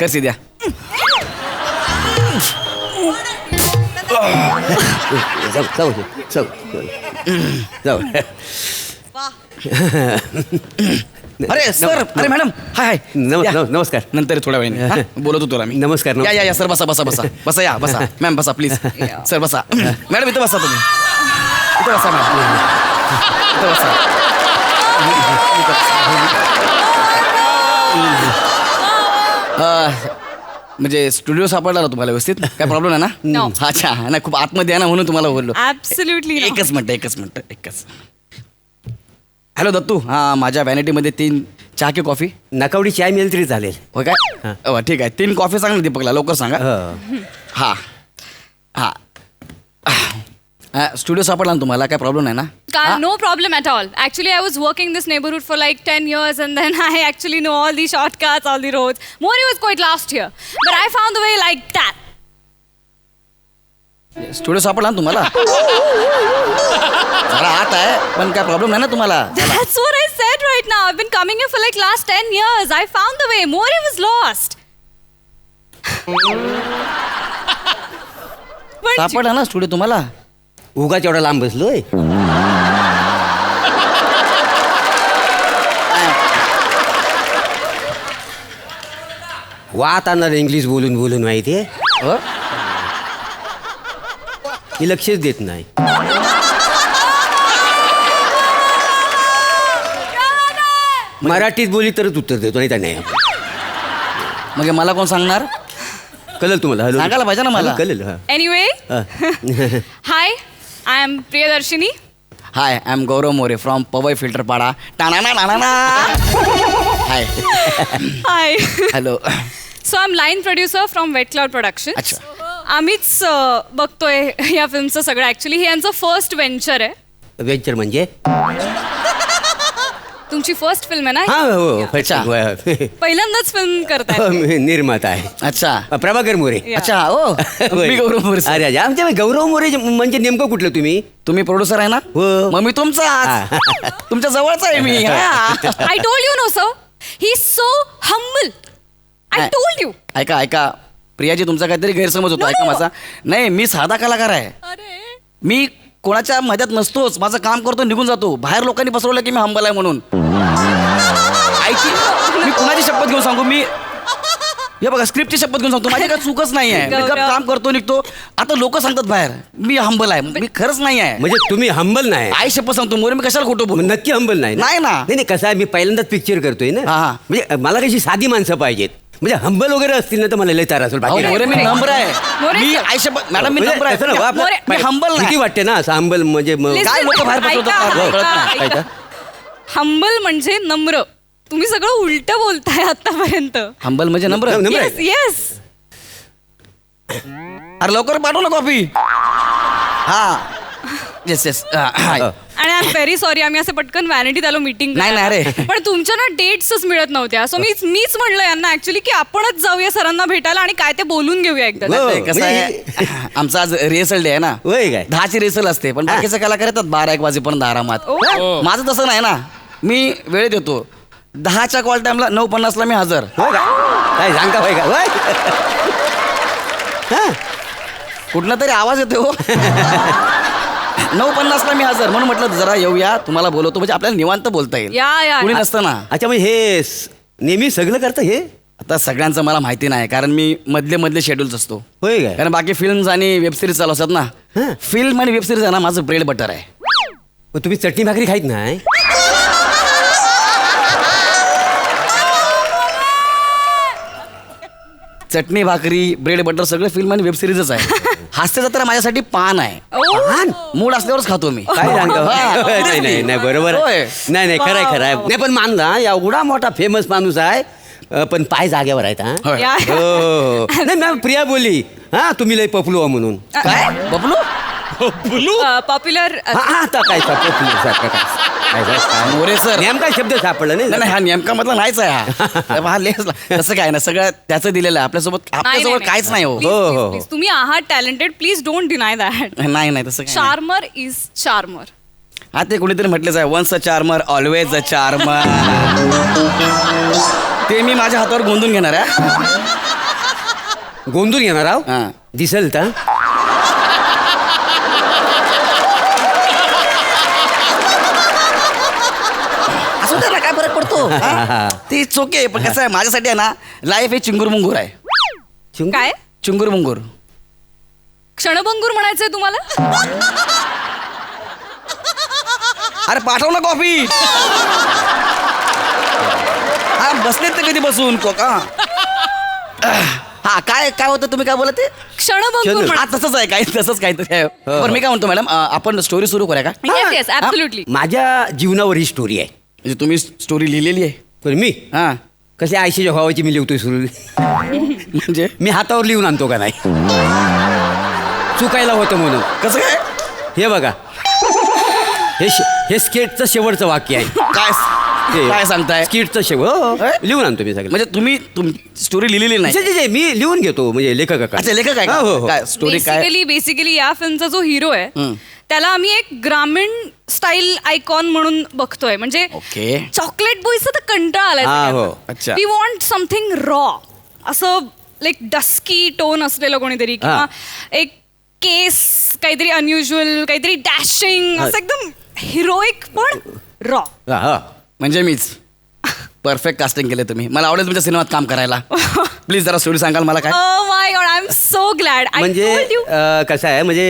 कशी द्या. जाऊ जाऊ. अरे सर, अरे मॅडम, हाय हाय. नमस्कार. नंतर थोड्या वेळाने बोलतो तुला मी. नमस्कार. या या या सर, बसा बसा बसा बसा. या बसा मॅम, बसा प्लीज. सर बसा. मॅडम इथं बसा तुम्ही. इथं बसा मॅम. इथं बसा. म्हणजे स्टुडिओ सापडला ना तुम्हाला व्यवस्थित? काय प्रॉब्लेम आहे ना? No. अच्छा, नाही खूप आतमध्ये आहे ना म्हणून तुम्हाला बोललो. ऍब्सोल्युटली एकच मिनिट. हॅलो दत्तू, हां माझ्या व्हॅनिटीमध्ये 3 चहा की कॉफी? नकावडी चाय मिळेल तरी चालेल. हो काय? ठीक आहे, 3 कॉफी सांगा ना दीपकला, लवकर सांगा. हां हां. स्टुडिओ सापडला ना तुम्हाला? काय प्रॉब्लेम नाही ना? No problem at all. Actually, I was working this neighborhood for like 10 years and then I actually know all the shortcuts, all the roads. Mori was quite lost here. But I found the way like that. Studio सापडला ना तुम्हाला? जरा आत आहे पण काय problem नाही ना तुम्हाला? That's what I said right now. I've been coming here for like last 10 years. I found the way. Mori was lost. सापडला ना स्टुडिओ तुम्हाला? उगाच एवढा लांब बसलोय. वात आणणार इंग्लिश बोलून बोलून माहितीये. मी लक्षच देत नाही. मराठीत बोली तरच उत्तर देतो, नाही तर नाही. मग मला कोण सांगणार? कळेल तुम्हाला? सांगायला पाहिजे ना मला. कळेल. Anyway, hi, I am Priyadarshini. Hi, I am Gaurav More from Powai Filter Pada. Hi. Hi. Hello. So I'm line producer from Wet Cloud Productions. अच्छा. आम्हीच बघतोय या फिल्मचं सगळं. ऍक्च्युली हे यांचं फर्स्ट व्हेंचर आहे. वेंचर म्हणजे? तुमची फर्स्ट फिल्म आहे ना? हा हो. अच्छा. पहिल्यांदाच फिल्म करताय. निर्माता आहे. अच्छा. प्रभाकर मोरे. अच्छा. हो, मी गौरव मोरे. अरे आमच्या गौरव मोरे म्हणजे नेमकं कुठलं तुम्ही? तुम्ही प्रोड्युसर आहे ना? हो. मग मी तुमचा तुमच्या जवळचा आहे मी. I told you no sir. He's so humble. I told you. ऐका प्रियाजी, तुमचा काहीतरी गैरसमज होतो. ऐका माझा. नाही, मी साधा कलाकार आहे. अरे मी कोणाच्या मध्यात नसतोच. माझं काम करतो, निघून जातो. बाहेर लोकांनी पसरवलं की मी हंबल आहे म्हणून. ऐकी, मी कुणाची शपथ घेऊन सांगू? मी हे बघा, स्क्रिप्टची शपथ घेऊन सांगतो, माझी काय चूकच नाही आहे. मी काम करतो, निघतो. आता लोक सांगतात बाहेर मी हंबल आहे. मी खरंच नाही आहे. म्हणजे तुम्ही हंबल नाही? आई शपथ सांगतो मोरे, मी कशाला खोटं बोलू? नक्की हंबल नाही? नाही ना. नाही कसं आहे, मी पहिल्यांदाच पिक्चर करतोय ना. म्हणजे मला कशी साधी माणसं पाहिजेत. म्हणजे हंबल वगैरे असतील ना तर मला लय तार असेल. मोरे मी नंबर आहे. मी आई शपथ मॅडम, मी नंबर आहे. मी हंबल नाही. किती वाटते ना असं हंबल म्हणजे? काय लोक बाहेर पसरवतात. हंबल म्हणजे नम्र. तुम्ही सगळं उलट बोलताय आतापर्यंत. हंबल म्हणजे नंबर? येस. अरे लवकर पाठव ना कॉफी. हा येस येस. आणि आय एम व्हेरी सॉरी, आम्ही असं पटकन व्हॅनिटीत आलो मीटिंग. नाही रे, पण तुमच्या ना डेट्सच मिळत नव्हत्या. सो मीच म्हणलं यांना ऍक्च्युली की आपणच जाऊया सरांना भेटायला आणि काय ते बोलून घेऊया एकदा. कसं आहे, आमचा आज रिहर्सल डे आहे ना. होय काय? 10ची रिहर्सल असते, पण बाकीचे कलाकार येतात 12-1 वाजेपर्यंत आरामात. माझं तसं नाही ना. मी वेळेत येतो. 10च्या कॉल टाइमला 9:50 मी हजर. काय सांगता भाई का? कुठला तरी आवाज येतो. 9:50 मी हजर, म्हणून म्हटलं जरा येऊया, तुम्हाला बोलवतो, म्हणजे आपल्याला निवांत बोलता येईल. कुणी नसतं ना. अच्छा, म्हणजे हे नेहमी सगळं करतं हे? आता सगळ्यांचं मला माहिती नाही, कारण मी मधले शेड्यूल्स असतो. होय काय? कारण बाकी फिल्म्स आणि वेबसिरीज चालू असतात ना. फिल्म आणि वेबसिरीज आहे ना माझं ब्रेड बटर आहे. तुम्ही चटणी भाकरी खाईत नाही? चटणी भाकरी ब्रेड बटर सगळं फिल्म आणि वेबसिरीजच आहे. हास्य जत्रा माझ्यासाठी पान आहे. पान? मूड असल्यावरच खातो मी. काय सांगतो? नाही बरोबर. नाही खरंय. नाही पण मानला एवढा मोठा फेमस माणूस आहे पण पाय जागेवर आहेत. नाही मॅम, प्रिया बोलली हा तुम्ही लय पपलू हो म्हणून. काय बबलू? पॉप्युलर. आता काय मोरे सर, नेमका शब्द सापडला नाही. हा नेमका मधला नाहीच आहे. हा लेस तसं काय ना, सगळं त्याचं दिलेलं आहे. आपल्याजवळ काहीच नाही. हो, तुम्ही आहात talented, please don't deny that. नाही तसं. Charmer is charmer. हा ते कोणीतरी म्हटलंच आहे, once a charmer always a charmer. ते मी माझ्या हातावर गोंधून घेणार आहे. गोंधून घेणार आहो हा. दिसेल तर असं त्याला काय फरक पडतो हा? ती चोके पण कसं आहे माझ्यासाठी आहे ना लाईफ हे चिंगूर मुंगूर आहे. काय चिंगूर मुंगूर. क्षणभंगूर म्हणायचंय तुम्हाला? अरे पाठव ना कॉफी. हा बसलेत तर कधी बसून कोका. हा काय काय होतं तुम्ही काय बोलत ते? क्षणभंगूर हा तसंच आहे काही तसंच काहीतरी आहे. बरं मी काय म्हणतो मॅडम आपण स्टोरी सुरू करूया का? Yes yes absolutely. माझ्या जीवनावर ही स्टोरी आहे. म्हणजे तुम्ही स्टोरी लिहिलेली आहे पण मी हा कशी आयशीच्या भावाची मी लिहितोय सुरू म्हणजे मी हातावर लिहून आणतो का नाही चुकायला होतं म्हणून. कसं काय हे बघा हे स्केटचं शेवटचं वाक्य आहे. काय काय सांगताय? स्किटचं शेवट लिहून आणतो मी सगळं. म्हणजे तुम्ही स्टोरी लिहिलेली नाही? जे- जे- मी लिहून घेतो म्हणजे लेखक अच्छा लेखक आहे का? हो, हो. काय स्टोरी काय? बेसिकली या फिल्मचा जो हिरो आहे त्याला आम्ही एक ग्रामीण स्टाईल आयकॉन म्हणून बघतोय. म्हणजे ओके. चॉकलेट बॉयचा तर कंटाळा हा, आलाय. हो. अच्छा. वी वॉन्ट समथिंग रॉ, असं लाईक डस्की टोन असलेलं कोणीतरी किंवा एक केस काहीतरी अनयुज्युअल काहीतरी डॅशिंग असं एकदम हिरोईक पण रॉ. हा, हा. म्हणजे मीच परफेक्ट कास्टिंग केलं तुम्ही. मला आवडेल तुमच्या सिनेमात काम करायला. प्लीज जरा स्टोरी सांगाल मला काय? Oh my god, I'm so glad. I म्हणजे told you. कसं आहे म्हणजे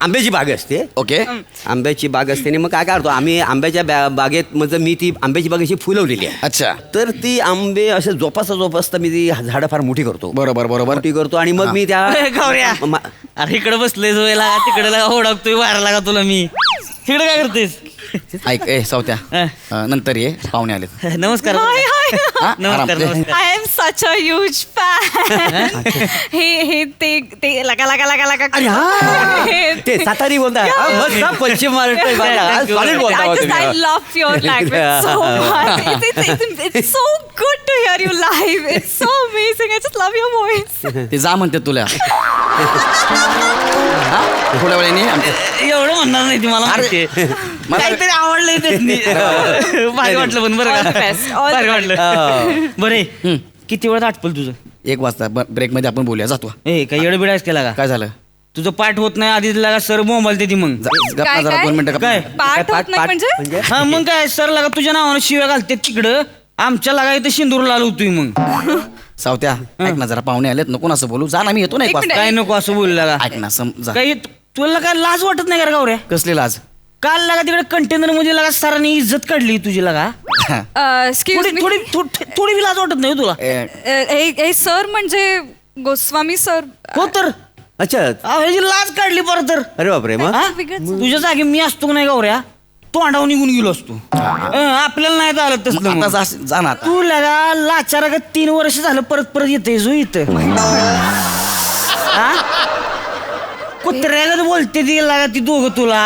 आंब्याची बाग असते. ओके. आंब्याची बाग असते आणि मग काय करतो आम्ही आंब्याच्या बागेत म्हणजे मी ती आंब्याची बाग अशी फुलवलेली आहे. अच्छा. तर ती आंबे असे जोपासता मी ती झाडं फार मोठी करतो. बरोबर बरोबर. मोठी करतो आणि मग मी त्या गौऱ्या अरे इकडे बसलोय जोयला तिकडे लागा ओळखतोय वारा लागा तुला मी तिकडे काय करतेस ऐक ए सावत्या नंतर ये पाहुणे आलेत. नमस्कार Hi, hi. हा? नमस्कार आराम. नमस्कार I am such a huge fan. हे ते लगा लगा लगा लगा. अरे हा हे- ते सातारी बोलता मस्त पश्चिम महाराष्ट्र Thank you. solid बोलता I हो just तुम्ही. I love your language so much. It's so good to hear you live. It's so amazing. I just love your voice. ते जा म्हणते तुला. हा? थोड्या वेळाने एवढं म्हणणार नाही ती मला माहितीये. मला- काहीतरी आवडलंय त्यातनी. भारी वाटलं पण बरं All the का best. All the भारी best. वाटलं बरे किती वेळात आटपल तुझं 1 वाजता ब्रेक मध्ये आपण बोलूया. जातो. ए काही येडबिड आहेस केला का काय झालं? तुझं पाठ होत नाही आधीच लागा सर मोबाईल देते मग गप्पा काय, जरा काय? 2 मिनिटं गप्पा. काय? पाठ होत नाही म्हणजे? हा मग काय सर लागा तुझ्या नावानं शिव्या घालते तिकडं आमच्या लागा इथं शिंदूर लाल होतोय मग सावत्या ऐक ना जरा पाहुणे आलेत नको ना असं बोलू. जा ना मी येतो ना 1 एक मिनिट. वाजता. काय नको असं बोलू लागा ऐक ना जा. काही तुला काय लाज वाटत नाही का रे गावऱ्या कसली लाज? काल लागा तिकडे कंटेनर मध्ये लागा सरांनी इज्जत काढली तुझी लागा Excuse थोडी me. थोडी थोडी बी लाज वाटत नाही हो तुला ए, हे सर म्हणजे गोस्वामी सर. हो तर अच्छा ह्याची लाज काढली परत तर अरे बापरे मग हा? वेगळंच. तुझ्या जागी मी असतो का नाही गावऱ्या तोंडावर निघून गेलो असतो आपल्याला नाही चालत मग तसलं आता मग. जा ना आता. तू लगा लाचारा का 3 वर्ष झालं परत येते जो इथं हा? कुत्र्यागत बोलते ती लागा ती दोघं तुला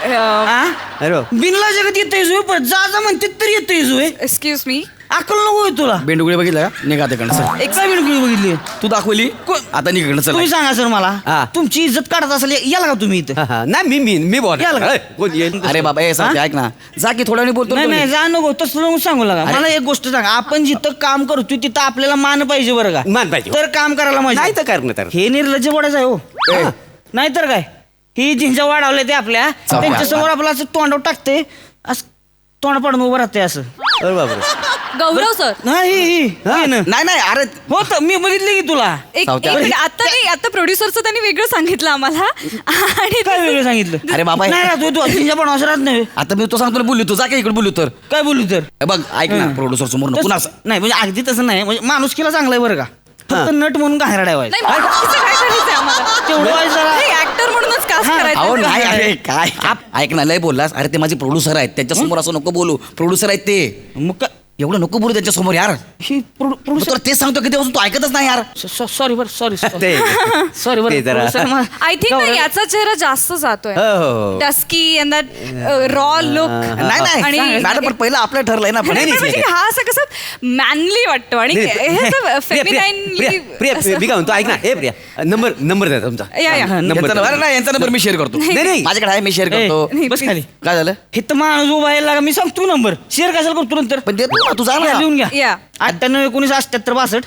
हा? अरे बाप. बिनला जगत येतोय जो पण जा म्हणते तरी येतोय जो एक्सक्यूज मी. अक्कल नको होय तुला बेंडुगुळे बघितलं का? निघा तिकडनं चल. एक काय बिनकुळी बघितली तू दाखवली आता निघणं चल. तुम्ही सांगा सर मला हा. तुमची इज्जत काढत असेल याला का तुम्ही इथं हा, हा. नाही मी बोल याला का? कोण येईल? अरे बाबा हे सांगते ऐक ना जा की थोड्या वेळाने बोलतो ना नाही नाही तुम्ही. जा नको तसं नको सांगू लागा मला एक गोष्ट सांगा आपण जिथं काम करतोय तिथं आपल्याला मान पाहिजे बरं का मान पाहिजे. तर काम करायला नाही पाहिजे तर करणार तर हे निर्लज्ज वडाच आहे हो ए. नाहीतर काय ही जिंजा वाढवले ते आपल्या त्यांच्या समोर आपलं असं तोंडावर टाकते असं तोंड पाडून उभं राहते असं अरे बापरे गौरव सर. ही ना. नाही नाही अरे हो तर मी बघितली की तुला एक सावत्या. मिनिट, आता नाही आता प्रोड्युसरचं त्यांनी वेगळं सांगितलं आम्हाला आणि काय वेगळं सांगितलं अरे बाबा नाही राहतो तू जिंजा पण असं राहत नाही आता मी तो सांगतो ना बोलू तू जा की इकडे बोलू तर. काय बोलू तर ए बघ ऐक ना प्रोड्युसर समोर नको ना असं. नाही म्हणजे अगदी तसं नाही म्हणजे माणुसकीला चांगलं आहे बरं का फक्त नट म्हणून घाणेरडा नाही ठेवायचं माणुसकीचं काय करायचंय आम्हाला? तेवढं व्हायचं जरा. ऍक्टर म्हणूनच कास्ट अहो करायचं. नाही अरे काय ऐक ना लय बोललास. अरे ते माझे प्रोड्युसर आहेत त्यांच्या समोर असं नको बोलू. प्रोड्युसर आहेत ते. मग का एवढं नको बोलू त्यांच्या समोर यार. ही मग तुला तेच सांगतो किती वाजून तू ऐकतच नाही यार. सॉरी बरं सॉरी ते सॉरी ते जरा. बरं आय थिंक ना याचा चेहरा जास्त जातोय हो, हो. Dusky and that raw look. नाही नाही आणि- मॅडम पण पहिलं आपलं ठरलंय ना पण. नाही, नाही, म्हणजे हा असं कसं मॅनली वाटतो आणि नाही, हे प्रिया, फेमिनाईनली प्रिया मी काय म्हणतो ऐक ना हे प्रिया नंबर द्या तुमचा या या नंबर यांचा अरे नाही यांचा नंबर मी शेअर करतो. नाही नाही माझ्याकडे आहे मी शेअर करतो. ए, बस खाली काय झालं? हे तर माणूस उभा आहे लागा मी सांगतो नंबर शेअर कशाला करतो नंतर पण देतो ना तू जा घ्या, ना. लिहून घ्या या 98 19 78 62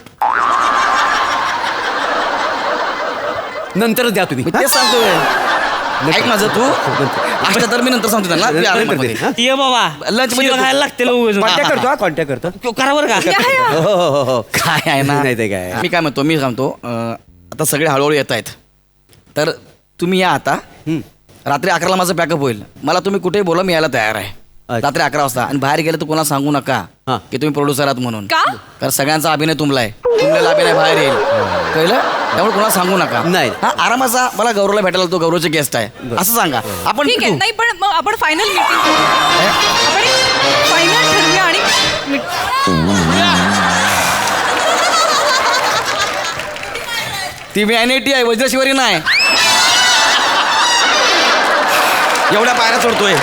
नंतरच द्या तुम्ही. मी तेच सांगतोय. ऐक माझं तू अष्टधर्मी नंतर सांगतो त्यांना मी आलोय नंतर मध्ये. दे, हा? ये बाबा Lunch मध्ये खायला लागते उगाच. कॉन्टॅक्ट करतो हा कॉन्टॅक्ट करतो. करा बरं का हो हो हो हो काय आहे ना नाही ते काय. मी काय म्हणतो मी सांगतो आता सगळे हळूहळू येत आहेत तर तुम्ही या आता रात्री 11ला माझं पॅकअप होईल. मला तुम्ही कुठेही बोला मी यायला तयार आहे. अच्छा. रात्री 11 वाजता आणि बाहेर गेलं तर कोणाला सांगू नका हा. की तुम्ही प्रोड्युसर आहात म्हणून. का? कारण सगळ्यांचा अभिनय तुमलाय तुमलेला अभिनय बाहेर येईल कळलं त्यामुळे कोणाला सांगू नका. नाही. हा आरामाचा मला गौरवला भेटायला तो गौरवचे गेस्ट आहे असं सांगा आपण ठीक आहे भेटू. नाही पण मग आपण फायनल मीटिंग आपण फायनल ठरवूया आणि ती व्हॅनिटी आहे वज्रशिवारी नाही. एवढ्या पायऱ्या चढतोय.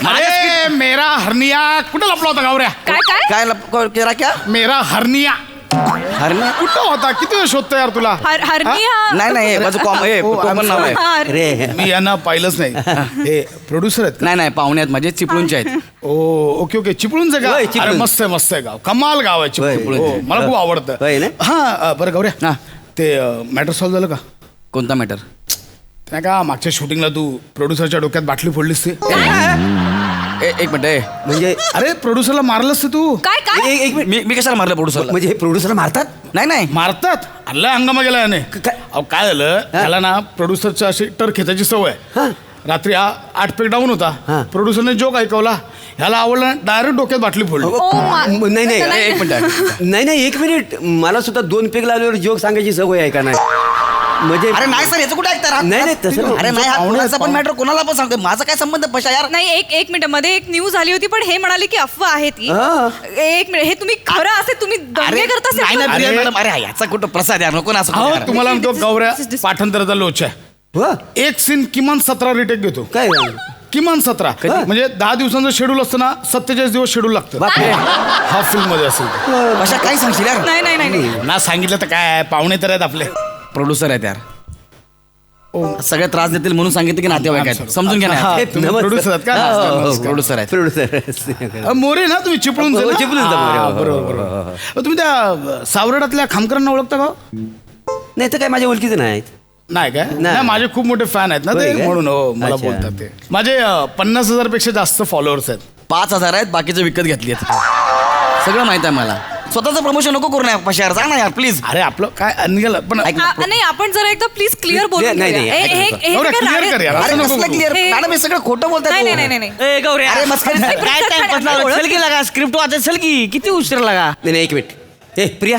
अरे मेरा हरनिया कुठं लपला होता गावऱ्या? काय काय काय केला क्या मेरा हरनिया हरण्या कुठं होता? किती वेळ शोधतो यार तुला? हरनिया नाही नाही माझं कॉमन नाव आहे. रे मी यांना पाहिलंच नाही. हे प्रोड्युसर आहेत का? नाही नाही पाहुणे आहेत माझे चिपळूनचे आहेत. ओ ओके ओके चिपळूणचं होय, गाव. चिपळूण. अरे मस्त आहे गाव. कमाल गाव आहे होय, चिपळूण. होय. हो, मला खूप आवडतं. होय ना? हा बरं गौऱ्या हा. ते मॅटर सॉल्व्ह झालं का? कोणता मॅटर नाही का मागच्या शूटिंगला तू प्रोड्युसरच्या डोक्यात बाटली फोडलीस ते? एक मिनिट ए. म्हणजे अरे प्रोड्युसरला मारलंस ते तू? काय काय एक मिनिट मी कशाला मारलं प्रोड्युसरला म्हणजे हे प्रोड्युसर मारतात. नाही नाही मारतात. आणलं हंगामा गेला याने. अहो काय झालं त्याला ना प्रोड्युसरची अशी टर खेचायची सवय. हा. रात्री 8 पेक डाऊन हा. होता. प्रोड्युसरने जोक ऐकवला ह्याला आवडला डायरेक्ट डोक्यात बाटली फोडली. नाही नाही नाही. एक मिनिट नाही नाही एक मिनिट मला सुद्धा 2 पेग लावल्यावर जोक सांगायची सवय आहे का नाही म्हणजे अरे नाही सर याचं कुठे ऐकता नाही नाही तसं नाही. अरे नाही हा कोणाचा पण मॅटर कोणाला पण सांगतोय माझा काय संबंध पशा यार. नाही एक मिनिट मध्ये एक न्यूज आली होती पण हे म्हणाले की अफवा आहे ती. हा. एक मिनिट हे तुम्ही खरं असे तुम्ही दंगे करता असेल नाही ना पण- प्रिया अरे. मॅडम अरे याचा कुठं प्रसाद यार नको ना असं अहो करू यार. तुम्हाला तो गौऱ्या This is dis- पाठांतराचा लोच आहे. हो? एक सीन किमान 17 रिटेक घेतो. काय किमान 17 म्हणजे 10 दिवसांचं शेड्यूल असतं ना 47 दिवस शेड्यूल लागतं. बापरे. हा फिल्म मध्ये असेल पशा काय सांगशील यार नाही नाही नाही नाही. ना सांगितलं तर काय पाहुणे तर आहेत आपले. प्रोड्युसर आहेत यार सगळे त्रास देतील म्हणून सांगितलं की नातेवाईक आहेत समजून घ्या हा, ना. तुम्ही producer आहात का? नमस्कार. प्रोड्युसर आहेत प्रोड्युसर मोरे ना तुम्ही चिपळूण हो, चिपळूणचा मोरे, हो, हो, बरोबर बरोबर. तुम्ही त्या सावरडातल्या खामकरांना ओळखता का? नाही तर काय माझ्या ओळखीचं नाही नाही काय नाही. नाही माझे खूप मोठे फॅन आहेत ना होय ते काय? म्हणून हो मला अच्छा. बोलतात ते. माझे 50,000 पेक्षा जास्त फॉलोअर्स आहेत. 5,000 आहेत बाकीचे विकत घेतली सगळं माहित आहे मला. स्वतःचं प्रमोशन नको करू नये पशार सांग ना यार प्लीज. अरे आपलं काय अनगेलं पण ऐक ना. नाही आपण जरा एकदा प्लीज क्लिअर बोलून नाही, नाही, घेऊया. ऐका, हे- ऐका. हे- हे एवढं काय clear राडे- कर यार. अरे असं नको कसलं करू. क्लिअर हे- मॅडम हे सगळं खोटं बोलताय नाही तू. नाही नाही नाही ए गौऱ्या अरे मस्करी नाही, काय प्रसाद टाइमपास खाण्यात लावला? ओळख. चल की लागा स्क्रिप्ट वाचत चल की किती उशीर लागा. नाही नाही एक मिनिट ए प्रिया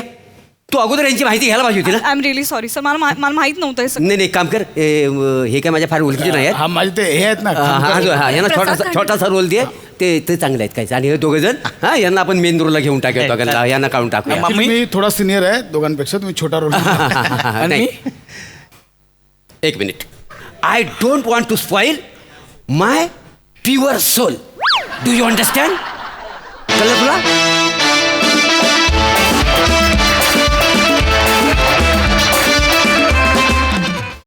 तू अगोदर यांची माहिती घ्यायला पाहिजे होती ना. I am really sorry sir मला माहित नव्हतं हे सगळं. नाही नाही काम कर हे काय माझ्या फार ओळखीचे नाही आहेत. हा माझे ते हे आहेत ना यांना प्रसाद छोटासा रोल दे ते चांगले आहेत काय आणि हे दोघं जण हा यांना आपण मेन रोलला घेऊन टाकूया दोघांना यांना काढून टाकूया. मम्मी? मी थोडा सिनियर आहे दोघांपेक्षा तुम्ही छोटा रोल. आणि नाही. एक minute I don't want to spoil my pure soul do you understand कळलं तुला